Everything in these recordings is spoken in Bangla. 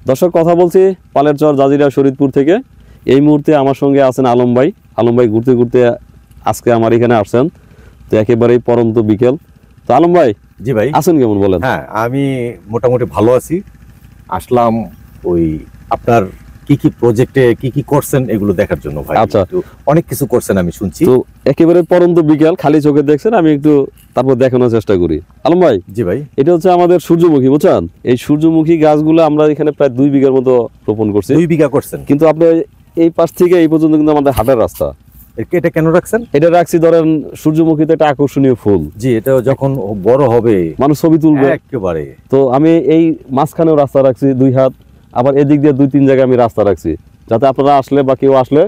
দর্শক, কথা বলছি পালেরচর জাজিরা শরীদপুর থেকে। এই মুহূর্তে আমার সঙ্গে আছেন আলম ভাই। আলম ভাই ঘুরতে ঘুরতে আজকে আমার এখানে আসছেন, তো একেবারেই পরন্ত বিকেল। তো আলম ভাই, জি ভাই, আছেন কেমন বলেন? হ্যাঁ আমি মোটামুটি ভালো আছি। আসলাম ওই আপনার কি কি প্রজেক্টে কি কি করছেন এগুলো দেখার জন্য ভাই। আচ্ছা, অনেক কিছু করছেন আমি শুনছি। তো একেবারে পরন্ত বিকেল, খালি চোখে দেখছেন, আমি একটু তারপর দেখানোর চেষ্টা করি। আলম ভাই, জি ভাই, এটা হচ্ছে আমাদের সূর্যমুখী, বুঝছেন? এই সূর্যমুখী গাছগুলো আমরা এখানে প্রায় 2 বিঘার মতো রোপণ করছি। 2 বিঘা করছেন? কিন্তু আপনি এই পাশ থেকে এই পর্যন্ত কিন্তু আমাদের হাটের রাস্তা। এটা কেন রাখছেন? এটা রাখছি, ধরেন সূর্যমুখীতে একটা আকর্ষণীয় ফুল। জি, এটা যখন বড় হবে মানুষ ছবি তুলবে একেবারে। তো আমি এই মাঝখানেও রাস্তা রাখছি 2 হাত, আবার এদিক দিয়ে 2-3 জায়গায় আমি রাস্তা রাখছি, যাতে আপনারা আসলে বা কেউ আসলে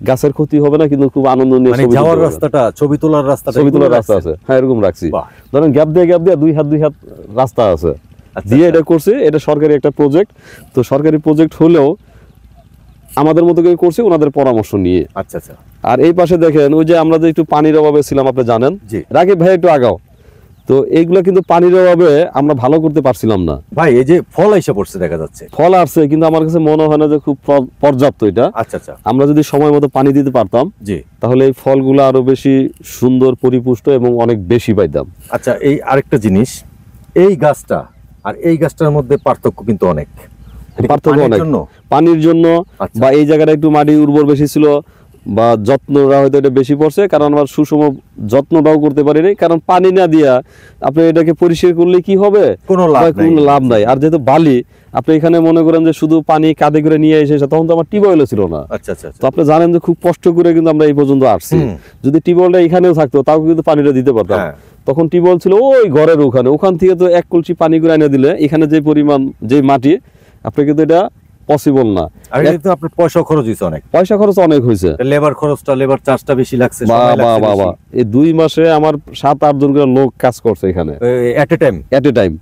গাছের ক্ষতি হবে না, কিন্তু খুব আনন্দ নিয়ে মানে যাওয়ার রাস্তাটা, ছবি তোলার রাস্তাটা, ছবি তোলার রাস্তা আছে। হ্যাঁ, এরকম রাখছি। ধরেন গ্যাপ দিয়ে 2 হাত রাস্তা আছে দিয়ে এটা করছি। এটা সরকারি একটা প্রজেক্ট। তো সরকারি প্রজেক্ট হলেও আমাদের মতো করে করছি ওনাদের পরামর্শ নিয়ে। আচ্ছা আচ্ছা। আর এই পাশে দেখেন, ওই যে আমরা যে একটু পানির অভাবে ছিলাম, আপনি জানেন। রাকিব ভাই একটু আগাও। তো এইগুলো কিন্তু পানির অভাবে আমরা ভালো করতে পারছিলাম না ভাই। এই যে ফল এসে পড়ছে দেখা যাচ্ছে, ফল আসছে, কিন্তু আমার কাছে মনে হয় না যে খুব পর্যাপ্ত এটা। আচ্ছা আচ্ছা। আমরা যদি সময় মতো পানি দিতে পারতাম, জি, তাহলে এই ফলগুলো আরো বেশি সুন্দর, পরিপুষ্ট এবং অনেক বেশি পাইতাম। আচ্ছা, এই আরেকটা জিনিস, এই গাছটা আর এই গাছটার মধ্যে পার্থক্য কিন্তু অনেক। পার্থক্য অনেক পানির জন্য, বা এই জায়গাটা একটু মাটি উর্বর বেশি ছিল, বা যত্নটা হয়তো এটা বেশি পড়ছে, কারণ আমার সুষম যত্নটাও করতে পারিনি। কারণ পানি না দিয়া আপনি এটাকে পরিষ্কার করলে কি হবে? কোনো লাভ নাই। আর যেহেতু বালি, আপনি এখানে মনে করেন যে শুধু পানি কাঁধে করে নিয়ে এসে, তখন তো আমার টিউবওয়েলও ছিল না। আচ্ছা আচ্ছা। তো আপনি জানেন যে খুব কষ্ট করে কিন্তু আমরা এই পর্যন্ত আসছি। যদি টিউবওয়েলটা এখানেও থাকতো, তাও কিন্তু পানিটা দিতে পারতাম। তখন টিউবওয়েল ছিল ওই ঘরের ওখান থেকে, তো 1 কলসি পানি করে এনে দিলে এখানে যে পরিমাণ, যে মাটি, আপনি কিন্তু এটা পসিবল না। আর এটা আপনার পয়সা খরচ হইছে অনেক। পয়সা খরচ অনেক হইছে। লেবার খরচটা, লেবার চার্জটা বেশি লাগছে। বাবা, এই 2 মাসে আমার 7-8 জন করে লোক কাজ করছে এখানে এট এ টাইম।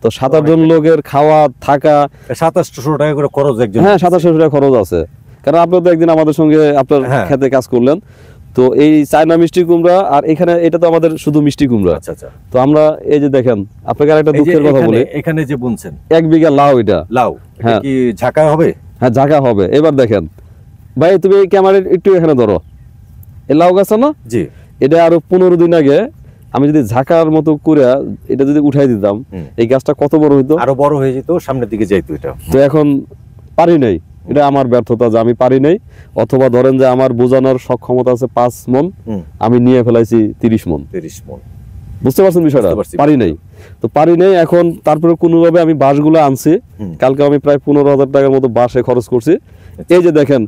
তো 7-8 জন লোকের খাওয়া থাকা 2700 টাকা করে খরচ একজন। হ্যাঁ, 2700 টাকা খরচ আছে। কারণ আপনি তো একদিন আমাদের সঙ্গে আপনার খেতে কাজ করলেন। তো এই চায়না মিষ্টি কুমড়া, আর এখানে এটা তো আমাদের শুধু মিষ্টি কুমড়া। আচ্ছা আচ্ছা। তো আমরা এই যে দেখেন, আপনাকে আরেকটা দুঃখের কথা বলি, এখানে যে বুনছেন 1 বিঘা লাউ। এটা লাউ, হ্যাঁ, কি ঝাঁকা হবে? হ্যাঁ, ঝাঁকা হবে। এবার দেখেন ভাই, তুমি এই ক্যামেরা একটু এখানে ধরো, এই লাউ গাছ না? জি। এটা আরো 15 দিন আগে আমি যদি ঝাঁকার মতো করে এটা যদি উঠাই দিতাম, এই গাছটা কত বড় হইতো, আরো বড় হয়ে যেত, সামনের দিকে যাইতো এটা। তো এখন পারি নাই। এটা আমার ব্যর্থতা যে আমি পারি নাই, অথবা ধরেন যে আমার বোঝানোর সক্ষমতা আছে 5 মণ, আমি নিয়ে ফেলাইছি 30 মণ। বুঝতে পারছেন বিষয়টা? পারি নাই। তো পারি নাই। এখন তারপরে কোনোভাবে আমি বাঁশগুলো আনছি। কালকে আমি প্রায় 15,000 টাকার মতো বাঁশে খরচ করছি। এই যে দেখেন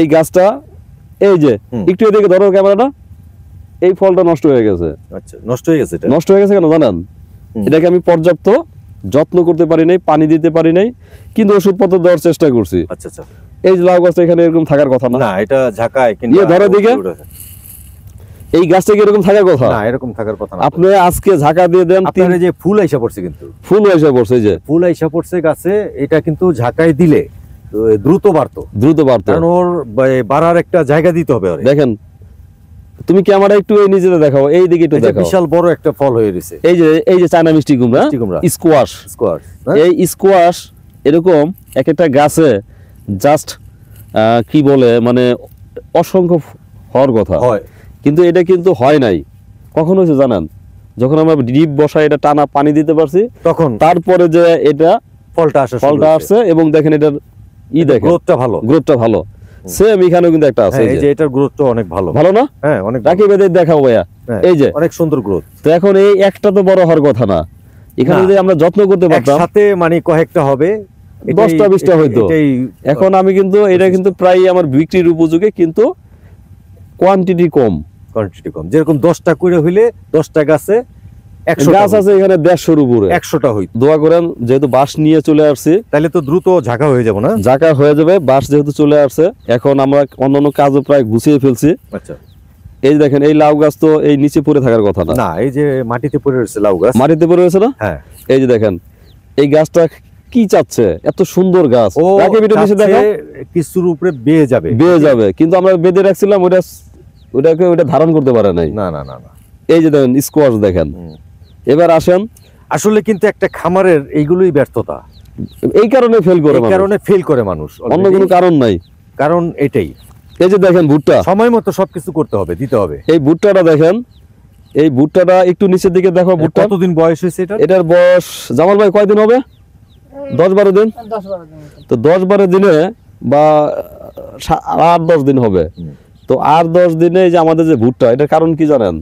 এই গাছটা, এই যে একটু এদিকে ধরো ক্যামেরাটা, এই ফলটা নষ্ট হয়ে গেছে। আচ্ছা, নষ্ট হয়ে গেছে। নষ্ট হয়ে গেছে কেন জানেন? এটাকে আমি পর্যাপ্ত যত্ন করতে পারি নাই, পানি দিতে পারি নাই, কিন্তু ওষুধপত্র দেওয়ার চেষ্টা করছি। আচ্ছা আচ্ছা। এই যে লাউ গাছটা এখানে এরকম থাকার কথা না। না, এটা ঝাঁকায়, কিন্তু ধরো দিকে এই গাছটা কি এরকম থাকার কথা? না, এরকম থাকার কথা না। আপনি আজকে ঝাঁকা দিয়ে দেন, আপনার যে ফুল আইসা পড়ছে, কিন্তু ফুল আইসা পড়ছে, যে ফুল আইসা পড়ছে গাছে, এটা কিন্তু ঝাঁকায় দিলে দ্রুত বাড়তো। কারণ ওর বাড়ার একটা জায়গা দিতে হবে। দেখেন, তুমি ক্যামেরা একটু এই নিজেতে দেখাও, এই দিকে একটু দেখাও। বিশাল বড় একটা ফল হয়ে গেছে। এই যে চায়না মিষ্টি কুমড়া, স্কোয়াশ। এই স্কোয়াশ এরকম একটা গাছে জাস্ট কি বলে, মানে অসংখ্য হওয়ার কথা হয়, কিন্তু এটা কিন্তু হয় নাই। কখন হয়েছে জানেন? যখন আমরা ডিপ বসায় এটা টানা পানি দিতে পারছি, তখন তারপরে যে এটা ফলটা আসছে, এবং দেখেন এটার দেখেন গ্রোথটা ভালো। সেম এখানেও কিন্তু একটা আছে, এই যে এটার গ্রোথটা অনেক ভালো না? হ্যাঁ, অনেক। রাকিব ভাই দেখাও ভাইয়া, এই যে অনেক সুন্দর গ্রোথ। তো এখন এই একটা তো বড় হওয়ার কথা না, এখানে যদি আমরা যত্ন করতে পারতাম, সাথে মানে কয়েকটা হবে, 10টা-20টা হইতো। এখন আমি কিন্তু এটা কিন্তু প্রায় আমার বিক্রির উপযোগী, কিন্তু কোয়ান্টিটি কম। যেরকম 10টা করে হইলে 10টা গাছে 100 গাছ আছে এখানে 150-র উপরে, 100টা হইতো। দোয়া করেন, যেহেতু বাঁশ নিয়ে চলে আসছি, তাহলে তো দ্রুত ঝাঁকা হয়ে যাবে না? ঝাঁকা হয়ে যাবে, বাঁশ যেহেতু চলে আসছে। এখন আমরা অন্যান্য কাজও প্রায় গুছিয়ে ফেলছি। আচ্ছা, এই দেখেন এই লাউ গাছ তো এই নিচে পড়ে থাকার কথা না। এই যে মাটিতে পড়ে রয়েছে লাউ গাছ, মাটিতে পড়ে রয়েছে না? হ্যাঁ। এই যে দেখেন এই গাছটা কি চাচ্ছে, এত সুন্দর গাছ, কিছুর উপরে বেয়ে যাবে, কিন্তু আমরা বেঁধে রাখছিলাম, ওটা ধারণ করতে পারে নাই। না না না। এই যে দেখেন স্কোয়াশ দেখেন। এবার আসেন, আসলে কিন্তু একটা খামারের এইগুলোই ব্যর্থতা। এই কারণে ফেল করে এই কারণে ফেল করে মানুষ, অন্য কোনো কারণ নাই। কারণ এটাই, এই যে দেখেন ভুট্টা সময় মতো সবকিছু করতে হবে, দিতে হবে। এই ভুট্টাটা দেখেন, এই ভুট্টাটা একটু নিচের দিকে দেখো। ভুট্টা কতদিন বয়স হয়েছে এটা? এটার বয়স জামাল ভাই কয়দিন হবে? 10-12 দিন। 10-12 দিন। তো 10-12 দিনে বা 8-10 দিন হবে। তো 8-10 দিনে এই যে আমাদের যে ভুট্টা, এটার কারণ কি জানেন?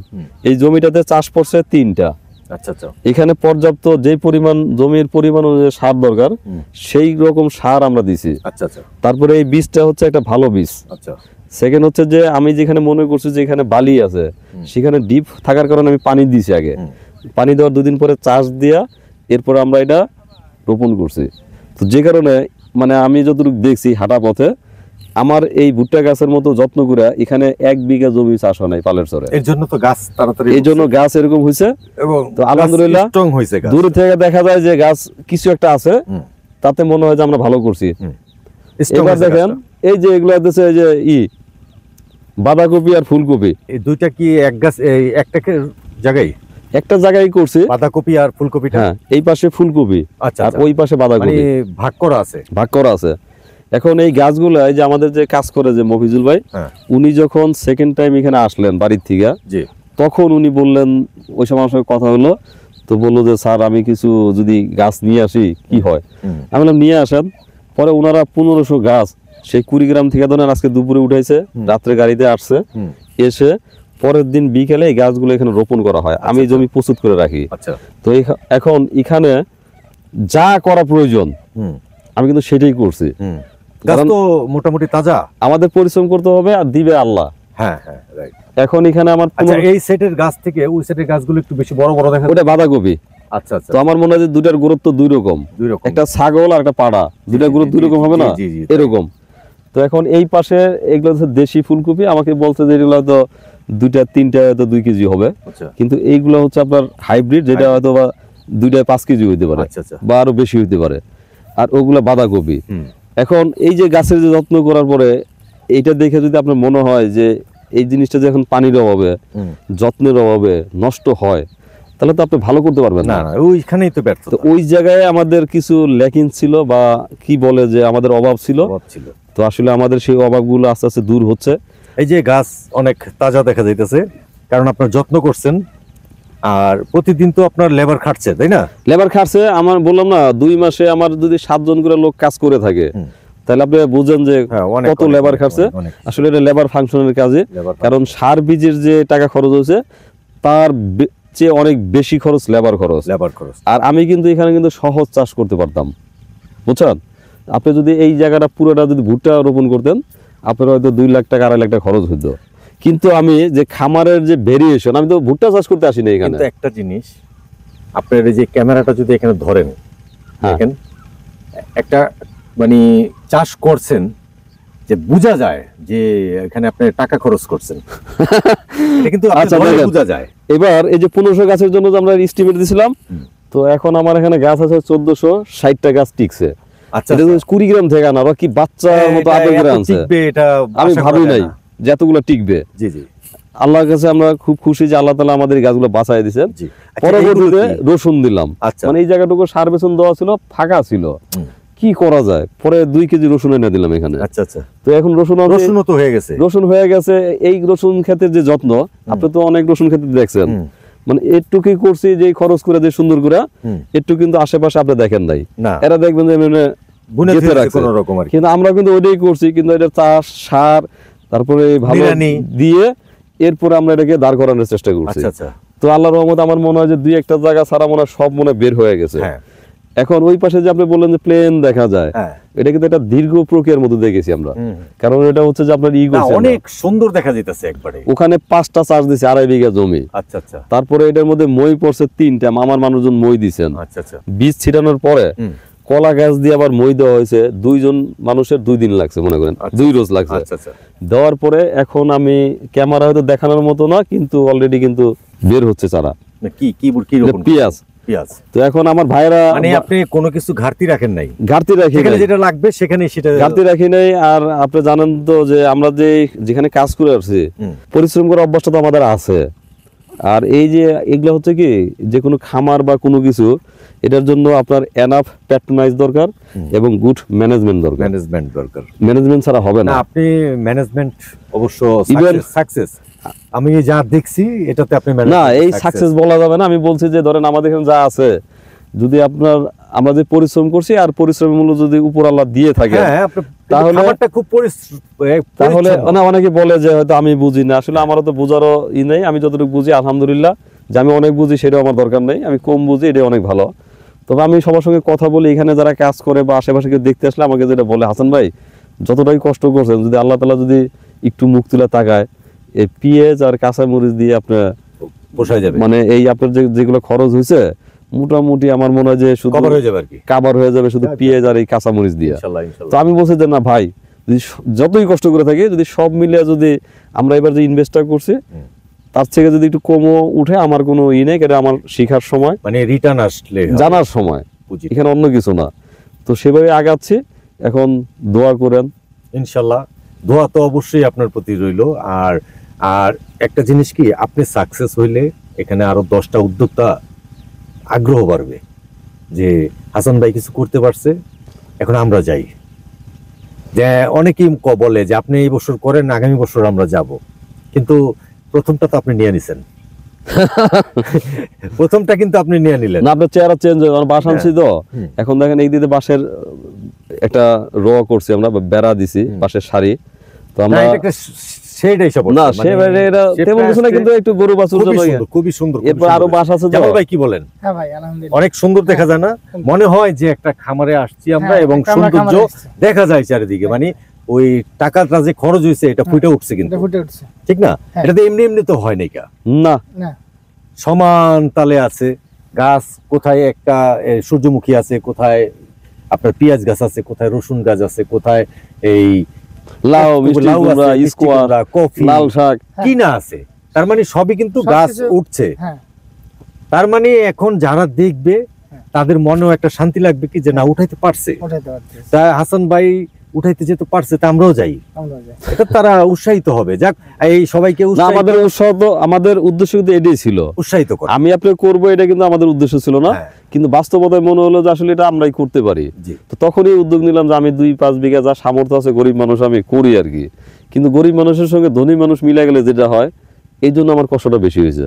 এই জমিটাতে চাষ করছে 3টা। আচ্ছা আচ্ছা। এখানে পর্যাপ্ত যে পরিমাণ জমির পরিমাণ অনুযায়ী সার দরকার, সেই রকম সার আমরা দিছি। আচ্ছা আচ্ছা। তারপরে এই বীজটা হচ্ছে একটা ভালো বীজ। আচ্ছা। সেকেন্ড হচ্ছে যে আমি যেখানে মনে করছি যে এখানে বালি আছে, সেখানে ডিপ থাকার কারণে আমি পানি দিছি আগে। পানি দেওয়ার 2 দিন পরে চাষ দিয়া এরপর আমরা এটা রোপণ করছি। তো যে কারণে মানে আমি যতটুকু দেখছি হাঁটা পথে, আমার এই ভুট্টা গাছের মতো যত্ন করে এখানে 1 বিঘা জমি চাষ হয় নাই পালের চরে। এর জন্য তো গাছ তাড়াতাড়ি, এই জন্য গাছ এরকম হয়েছে। এবং তো আলহামদুলিল্লাহ স্ট্রং হয়েছে গাছ। দূর থেকে দেখা যায় যে গাছ কিছু একটা আছে, তাতে মনে হয় যে আমরা ভালো করছি। এবার দেখেন এই যে এগুলো হচ্ছে এই যে বাঁধাকপি আর ফুলকপি, এই দুইটা কি এক গাছ, এই একটা জায়গায় একটা জায়গায় করছি বাঁধাকপি আর ফুলকপিটা? হ্যাঁ, এই পাশে ফুলকপি আচ্ছা, আর ওই পাশে বাঁধাকপি, মানে ভাগ করা আছে। ভাগ করা আছে। এখন এই গাছগুলো, এই যে আমাদের যে কাজ করে যে মফিজুল ভাই, উনি যখন সেকেন্ড টাইম এখানে আসলেন বাড়ির থেকে, তখন উনি বললেন, ওই সময় আমার সঙ্গে কথা হলো, তো বললো যে স্যার আমি কিছু যদি গাছ নিয়ে আসি কি হয়। আমি বললাম নিয়ে আসেন। পরে ওনারা 1500 গাছ সেই কুড়িগ্রাম থেকে ধরেন আজকে দুপুরে উঠাইছে, রাত্রে গাড়িতে আসছে, এসে পরের দিন বিকেলে এই গাছগুলো এখানে রোপণ করা হয়। আমি জমি প্রস্তুত করে রাখি। তো এখন এখানে যা করা প্রয়োজন আমি কিন্তু সেটাই করছি। গাছ তো মোটামুটি তাজা, আমাদের পরিশ্রম করতে হবে আর দিবে আল্লাহ। হ্যাঁ হ্যাঁ, রাইট। এখন এখানে আমার এই সেটের গাছ থেকে ওই সেটের গাছগুলো একটু বেশি বড় বড় দেখা যায়। ওটা বাঁধাকপি। আচ্ছা আচ্ছা। তো আমার মনে হয় যে দুটার গুরুত্ব দুই রকম, একটা ছাগল আর একটা পাড়া, দুটার গুরুত্ব দুই রকম হবে না এরকম। তো এখন এই পাশে এগুলো হচ্ছে দেশি ফুলকপি, আমাকে বলছে যে এগুলো হয়তো 2-3টা হয়তো 2 কেজি হবে, কিন্তু এইগুলো হচ্ছে আপনার হাইব্রিড, যেটা হয়তো বা 2টায় 5 কেজি হইতে পারে বা আরো বেশি হইতে পারে। আর ওগুলা বাঁধাকপি। এখন এই যে গাছের যে যত্ন করার পরে এইটা দেখে যদি আপনার মনে হয় যে এই জিনিসটা যখন পানির অভাবে, যত্নের অভাবে নষ্ট হয়, তাহলে তো আপনি ভালো করতে পারবেন না। ওইখানেই তো ব্যর্থতা। তো ওই জায়গায় আমাদের কিছু ল্যাকিং ছিল, বা কি বলে যে আমাদের অভাব ছিল। তো আসলে আমাদের সেই অভাবগুলো আস্তে আস্তে দূর হচ্ছে। এই যে গাছ অনেক তাজা দেখা যাইতেছে, কারণ আপনার যত্ন করছেন, আর প্রতিদিন তো আপনার লেবার খাটছে, তাই না? লেবার খাটছে, আমার বললাম না 2 মাসে আমার যদি 7 জন করে লোক কাজ করে থাকে, তাহলে আপনি বুঝেন যে কত লেবার খাটছে। আসলে এটা লেবার ফাংশনের কাজে, কারণ সার বীজের যে টাকা খরচ হয়েছে তার চেয়ে অনেক বেশি খরচ লেবার খরচ। আর আমি কিন্তু এখানে কিন্তু সহজ চাষ করতে পারতাম, বুঝছেন? আপনি যদি এই জায়গাটা পুরোটা যদি ভুট্টা রোপণ করতেন, আপনার হয়তো 2 লাখ টাকা 2.5 লাখ টাকা খরচ হইতো। কিন্তু আমি যে খামারের যে ভেরিয়েশন, আমি তো ভুট্টা চাষ করতে আসিনি এখানে। কিন্তু একটা জিনিস, আপনার এই যে ক্যামেরাটা যদি এখানে ধরেন, দেখেন একটা মানে চাষ করছেন যে বোঝা যায় যে এখানে আপনি টাকা খরচ করছেন, এটা কিন্তু বোঝা যায়। এবার এই যে 1500 গাছের জন্য আমরা এস্টিমেট দিছিলাম, তো এখন আমার এখানে গাছ আছে 1460টা গাছ টিকছে। আচ্ছা, এটা কুড়িগ্রাম থেকে আনা, কি বাচ্চার মতো আদর করে আনছে, আমি ভাবি নাই যে এতগুলো টিকবে। জি জি, আল্লাহর কাছে আমরা খুব খুশি যে আল্লাহ তাআলা আমাদের গাছগুলো বাঁচায় দিয়েছেন। পরবর্তীতে রসুন দিলাম, মানে এই জায়গাটুকু সার বেসন দেওয়া ছিল, ফাঁকা ছিল, কি করা যায়, পরে 2 কেজি রসুন এনে দিলাম এখানে। আচ্ছা আচ্ছা। তো এখন রসুন তো হয়ে গেছে, রসুন হয়ে গেছে। এই রসুন ক্ষেতের যে যত্ন, আপনি তো অনেক রসুন ক্ষেত দেখছেন, মানে একটুকুই করছি যে খরচ করে যে সুন্দর করে, একটু কিন্তু আশেপাশে আপনি দেখেন নাই। এরা দেখবেন যে মানে কিন্তু আমরা কিন্তু ওইটাই করছি, কিন্তু এটা চাষ, সার, তারপরে ভালো দিয়ে এরপরে আমরা এটাকে দাঁড় করানোর চেষ্টা করছি। তো আল্লাহর রহমতে আমার মনে হয় যে 2-1টা জায়গা ছাড়া মনে হয় সব মনে বের হয়ে গেছে। এখন ওই পাশে যে আপনি বললেন যে প্লেন দেখা যায়, এটা কিন্তু একটা দীর্ঘ প্রক্রিয়ার মধ্যে দেখেছি আমরা, কারণ এটা হচ্ছে যে আপনার অনেক সুন্দর দেখা যাইতেছে একবারে। ওখানে 5টা চাষ দিছে 2.5 বিঘা জমি। আচ্ছা আচ্ছা। তারপরে এটার মধ্যে মই পড়ছে 3টা, মামার মানুষজন মই দিছেন। আচ্ছা আচ্ছা। বীজ ছিটানোর পরে কলা গাছ দিয়ে আবার মই দেওয়া হয়েছে, 2 জন মানুষের 2 দিন লাগছে, মনে করেন 2 রোজ লাগছে। আচ্ছা আচ্ছা। দেওয়ার পরে এখন আমি ক্যামেরা হয়তো দেখানোর মতো না, কিন্তু অলরেডি কিন্তু বের হচ্ছে চারা। কি পেঁয়াজ। তো এখন আমার ভাইরা, মানে আপনি কোনো কিছু ঘাটতি রাখেন নাই? ঘাটতি রাখি, যেটা লাগবে সেখানে সেটা ঘাটতি রাখি নাই। আর আপনি জানেন তো যে আমরা যেখানে কাজ করে আসছি, পরিশ্রম করার অভ্যাসটা তো আমাদের আছে। আর এই যে এগুলো হচ্ছে কি যে কোনো খামার বা কোনো কিছু এটার জন্য আপনার এনাফ প্যাট্রোনাইজ দরকার এবং গুড ম্যানেজমেন্ট দরকার। ম্যানেজমেন্ট ছাড়া হবে না। আপনি ম্যানেজমেন্ট অবশ্য Even- সাকসেস, আমি যা দেখছি এটাতে আপনি না এই সাকসেস বলা যাবে না। আমি বলছি যে ধরেন আমাদের এখানে যা আছে, যদি আমরা যে পরিশ্রম করছি আর পরিশ্রমের মূল্য যদি উপর আল্লাহ দিয়ে থাকে, তাহলে খাবারটা খুব তাহলে অনেকে বলে যে হয়তো আমি বুঝি না। আসলে আমারও তো বোঝারও নেই। আমি যতটুকু বুঝি আলহামদুলিল্লাহ, যে আমি অনেক বুঝি সেটাও আমার দরকার নেই, আমি কম বুঝি এটা অনেক ভালো। তবে আমি সবার সঙ্গে কথা বলি, এখানে যারা কাজ করে বা আশেপাশে কেউ দেখতে আসলে আমাকে যেটা বলে, হাসান ভাই যতটাই কষ্ট করছেন, যদি আল্লাহ তাআলা যদি একটু মুখ তুলে তাকায়, এই পেঁয়াজ আর কাঁচা মরিচ দিয়ে আপনার পোষায় যাবে, মানে এই আপনার যেগুলো খরচ হয়েছে মোটামুটি আমার মনে হয় যে শুধু কভার হয়ে যাবে আর কি, কাভার হয়ে যাবে শুধু পেঁয়াজ আর এই কাঁচা মরিচ দিয়ে। ইনশাআল্লাহ তো ইনশাআল্লাহ। আমি বলছি যে না ভাই, যদি যতই কষ্ট করে থাকি, যদি সব মিলিয়ে যদি আমরা এবার যে ইনভেস্টটা করছি তার থেকে যদি একটু কমও উঠে, আমার কোনো নেই, এটা আমার শেখার সময়, মানে রিটার্ন আসলে জানার সময়, বুঝি। এখানে অন্য কিছু না। তো সেভাবে আগাচ্ছি। এখন দোয়া করেন ইনশাআল্লাহ, দোয়া তো অবশ্যই আপনার প্রতি রইলো। আর আর একটা জিনিস কি, আপনি সাকসেস হইলে এখানে আরো 10টা উদ্যোক্তা আগ্রহ বাড়বে যে হাসান ভাই কিছু করতে পারছে, এখন আমরা যাই। যে অনেকেই বলে যে আপনি এই বছর করেন, আগামী বছর আমরা যাব, কিন্তু প্রথমটা তো আপনি নিয়ে নিছেন। প্রথমটা কিন্তু আপনি নিয়ে নিলেন না, আপনার চেহারা চেঞ্জ হয়ে, বাস আনছি তো এখন দেখেন এই দিকে বাঁশের একটা র করছি আমরা, বেড়া দিছি বাঁশের সারি। তো আমরা সেটাই সব না সেবারে এটা তেমন কিছু না, কিন্তু একটু গরু বাছুর জন্য খুবই সুন্দর। এরপর আরো বাস আছে। জামাল ভাই কি বলেন? হ্যাঁ ভাই আলহামদুলিল্লাহ, অনেক সুন্দর দেখা যায় না? মনে হয় যে একটা খামারে আসছি আমরা, এবং সৌন্দর্য দেখা যায় চারিদিকে। মানে ওই টাকাটা যে খরচ হয়েছে এটা ফুটে উঠছে, কিন্তু ফুটে উঠছে, ঠিক না? এটা তো এমনি এমনি তো হয় নাই, না না সমান তালে আছে গাছ। কোথায় একটা সূর্যমুখী আছে, কোথায় আপনার পেঁয়াজ গাছ আছে, কোথায় রসুন গাছ আছে, কোথায় এই লাউ, মিষ্টি লাউ আছে, কুমড়া, মিষ্টি স্কোয়াশ, কুমড়া, কফি, লাল শাক কিনা আছে। তার মানে সবই কিন্তু গাছ সবকিছু- উঠছে। হ্যাঁ তার মানে এখন যারা দেখবে তাদের মনেও একটা শান্তি লাগবে কি যে না, উঠাইতে পারছে। উঠাইতে পারছে, তা হাসান ভাই উঠাইতে যেতে পারছে, তা আমরাও যাই, আমরা যাই। এটা তারা উৎসাহিত হবে। যাক, এই সবাইকে না, আমাদের উৎসাহ তো, আমাদের উদ্দেশ্য কিন্তু এটাই ছিল, উৎসাহিত করে। আমি আপনি করবো, এটা কিন্তু আমাদের উদ্দেশ্য ছিল না। হ্যাঁ। কিন্তু বাস্তবতায় মনে হলো যে আসলে এটা আমরাই করতে পারি। জি। তো তখনই উদ্যোগ নিলাম যে আমি 2-5 বিঘা যা সামর্থ্য আছে, গরিব মানুষ আমি করি আর কি। কিন্তু গরিব মানুষের সঙ্গে ধনী মানুষ মিলে গেলে যেটা হয়, এই জন্য আমার কষ্টটা বেশি হয়েছে।